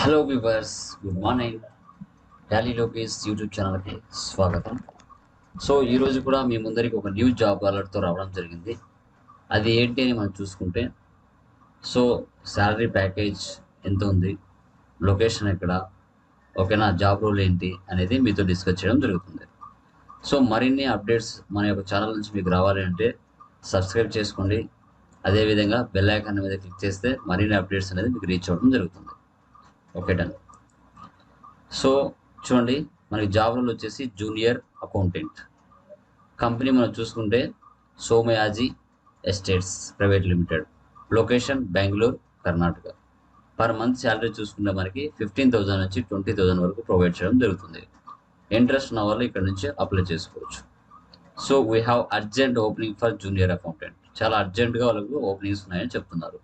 Hello viewers, good morning. Tally Lokesh YouTube ఛానల్కి స్వాగతం. So ఈరోజు కూడా మీ ముందరికి ఒక న్యూ జాబ్ అలర్ట్తో రావడం జరిగింది. అది ఏంటి అని మనం చూసుకుంటే, సో శాలరీ ప్యాకేజ్ ఎంత ఉంది, లొకేషన్ ఎక్కడ, ఓకేనా, జాబ్ రోల్ ఏంటి అనేది మీతో డిస్కస్ చేయడం జరుగుతుంది. సో మరిన్ని అప్డేట్స్ మన యొక్క ఛానల్ నుంచి మీకు రావాలి అంటే సబ్స్క్రైబ్ చేసుకోండి. అదేవిధంగా బెల్ ఐకాన్ మీద క్లిక్ చేస్తే మరిన్ని అప్డేట్స్ అనేది మీకు రీచ్ అవ్వడం జరుగుతుంది. Okay, done. సో చూడండి, మనకి జాబ్ రోల్ వచ్చేసి జూనియర్ అకౌంటెంట్. కంపెనీ మనం చూసుకుంటే Somayaji estates private limited, location Bengaluru, Karnataka. Per month salary చూసుకుంటే మనకి 15,000 నుంచి 20,000 వరకు ప్రొవైడ్ చేయడం జరుగుతుంది. ఇంట్రెస్ట్ ఉన్న వాళ్ళు ఇక్కడ నుంచి అప్లై చేసుకోవచ్చు. So we have urgent opening for junior accountant. చాలా అర్జెంటుగా వాళ్ళకు ఓపెనింగ్స్ ఉన్నాయని చెప్తున్నారు.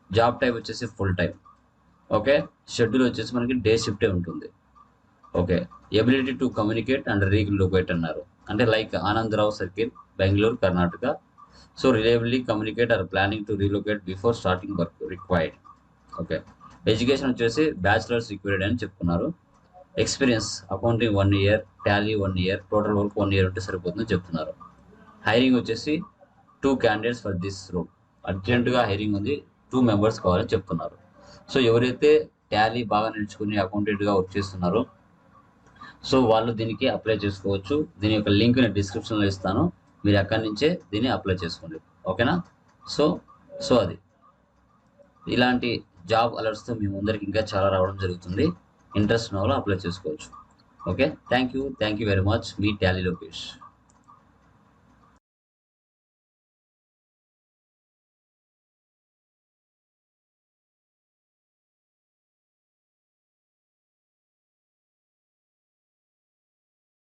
జాబ్ టైప్ వచ్చేసి ఫుల్ టైం. ఓకే, షెడ్యూల్ వచ్చేసి మనకి డే షిఫ్టే ఉంటుంది. Okay, ability to communicate and relocate అన్నారు. అంటే like Anandrao circle, Bengaluru, Karnataka. So reliability communicate or planning to relocate before starting work required. Okay, education వచ్చేసి బ్యాచిలర్స్ రిక్వైర్డ్ అని చెప్తున్నారు. Experience accounting 1 year, tally 1 year, total work 1 year ఉంటే సరిపోతుందని చెప్తున్నారు. Hiring వచ్చేసి 2 candidates for this role. అర్జెంటుగా హైరింగ్ ఉంది, 2 members కావాలని చెప్తున్నారు. సో ఎవరైతే టాలీ బాగా నేర్చుకుని అకౌంటెంట్గా వర్క్ చేస్తున్నారో సో వాళ్ళు దీనికి అప్లై చేసుకోవచ్చు. దీని యొక్క లింక్ నేను డిస్క్రిప్షన్లో ఇస్తాను, మీరు అక్కడి నుంచే దీన్ని అప్లై చేసుకోండి. ఓకేనా? సో సో అది ఇలాంటి జాబ్ అలర్ట్స్తో మీ ముందరికి ఇంకా చాలా రావడం జరుగుతుంది. ఇంట్రెస్ట్ ఉన్న వాళ్ళు అప్లై చేసుకోవచ్చు. Okay, thank you very much. Me Tally Lokesh.